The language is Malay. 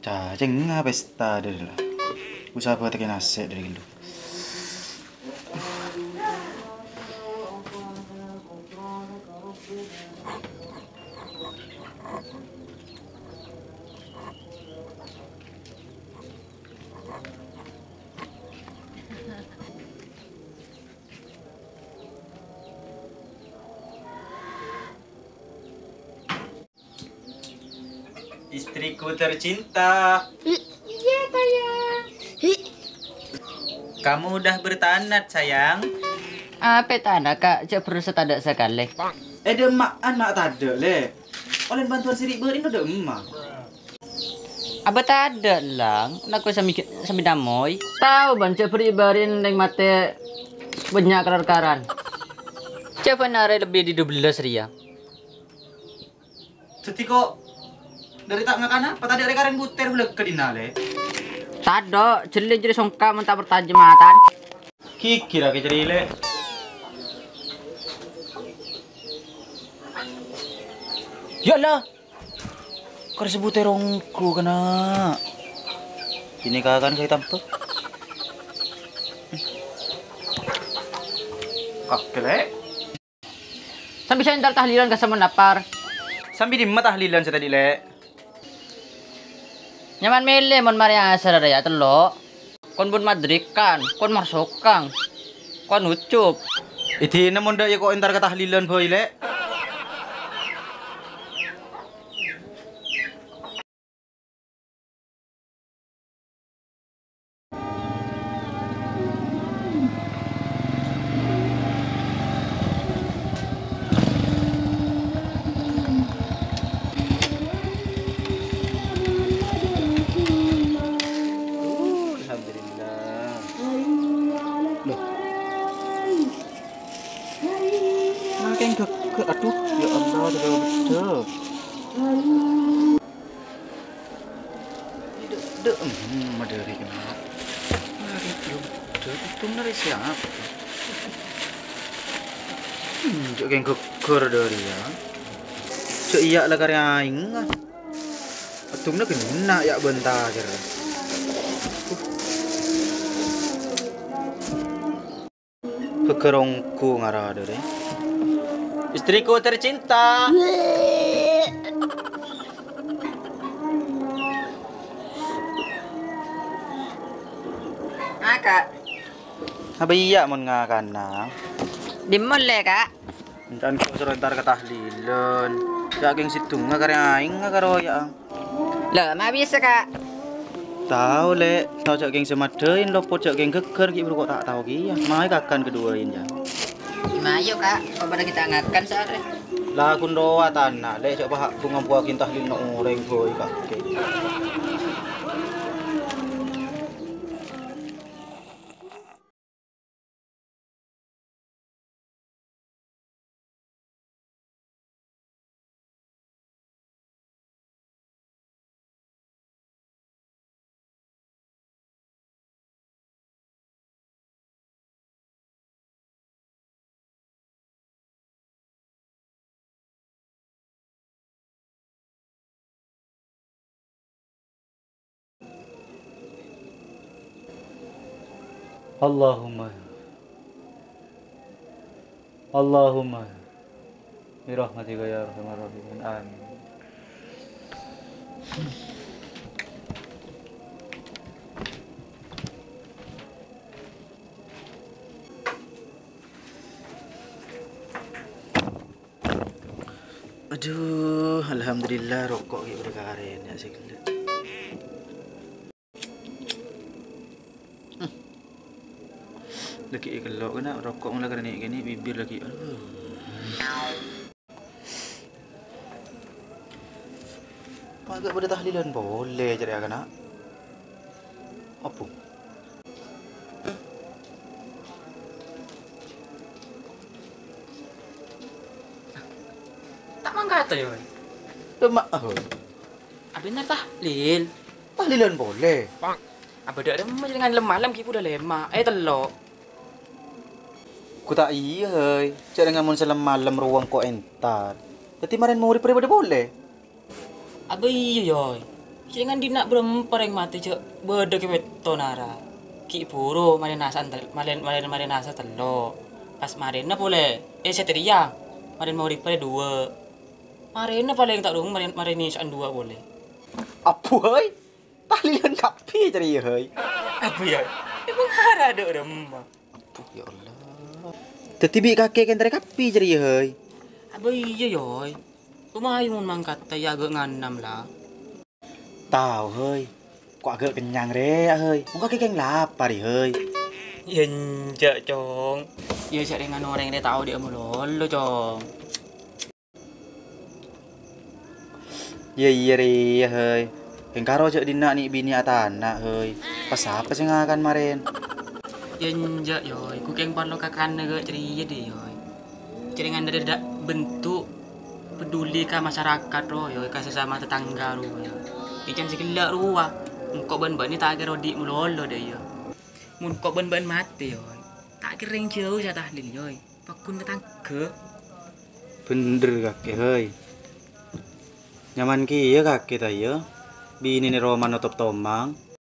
Cacing nga pesta dari lah. Usaha buat tekin nasi dari gitu. Istriku tercinta. Iya, sayang. Kamu udah bertanat, sayang. Apa tanah, Kak? Cak perlu setadak sekali. Mak anak tade le. Oleh bantuan sirik berin udah emak. Apa tada lang? Nak sambil damoy. Tahu ban cak beribarin neng mate banyak karan. Cak nare lebih di 12 ria. Jadi kok dari tak ngakana, apa tadi ada karen buter boleh ke dinale? Tado, jadi songka mentah bertajamatan. Kira ke jadi le. Ya lah. Kau sebut terongku kena. Ini kakan kayak tampak. Kakek. Sambil saya entar tahlilan ke sama lapar. Sambil di mata tahlilan saya tadi le. Nyaman mele mon Maria asar ya telo. Kon bun madrikan, kon marsokang. Kon ucup. Itu namun dah ya kok entar ke tahlilan boy le. Aduh, ya Allah, betul. Madari kenapa? Mari itu nari siapa? Cok yang gugur dari ya. Cok iya lah karya aing. Atumna kena ya bentar aja. Kekerongku ngarah dari. Istriku tercinta. Kak. Apa iya mon ngakana? Dimon le, Kak. Dan kau suruh entar ke tahlilan. Daging situng ngakarya aing ngakaro ya. Lah, ma bisa, Kak. Tahu le, tahu cak geng semadein lopot cak geng geger gitu kok tak tahu ya. Mai kakan keduain ya. Mayo, Kak. Kau pada kita ngakan sare. Lah kun doa tanah le cak bahak bunga buakin tahlil no oreng boy kakek. Allahumma birahmatika ya arhamar rahimin amin. Aduh, alhamdulillah rokok gitu berkaren ya sih. Lagi kelok kena rokok mulai kena gini bibir lagi. Aduh. Agak pada tahlilan boleh jadi kena. Apa? Tak mangkata yun. Lemak. Abi na tahlil. Tahlilan boleh. Aba ada mo dengan lemalam kipu dah lemah. Telo. Ku tak iya hei. Cak dengan mun salam malam ruang ko entar. Jadi marin mau pribadi boleh. Aba iya yoy. Jangan dinak berempar yang mati cek beda ke betonara. Ki buru mari nasa mari nasa telo. Pas marina boleh. Seteria. Marin mau ripare dua. Marina paling tak dong marin ni dua boleh. Apa heuy? Tahlilan kapi cari heuy. Apa ya? Emang ada remah. Apuh ya Allah. Tetibi kakek kan tarik kapi cari heuy. Apa iya yoy? Lumayan mangkat ya agak nganam lah. Tahu heuy. Kok agak kenyang re heuy. Muka kakek lapar heuy. Yenjak cong. Ya cak dengan orang dia tahu dia melolo cong. Iya re heuy. Pengkaro cek dina ni bini atana heuy. Pas apa sih ngakan marin? Yenjak yoy, ku keng parlo kakan gak ceria deh yoy. Ceringan dari bentuk peduli ka masyarakat ro yoy ka sesama tetangga ro yoy. Ikan segelak ruah. Engkau ban-ban ni tak kira di mulolo deh yoy. Mun kok ban-ban mati yoy. Tak kira yang jauh saya tahlil yoy. Pakun tetangga. Bener kakek heuy. Nyaman ki ya kakek ta ya. Bini ni Roman notop tomang.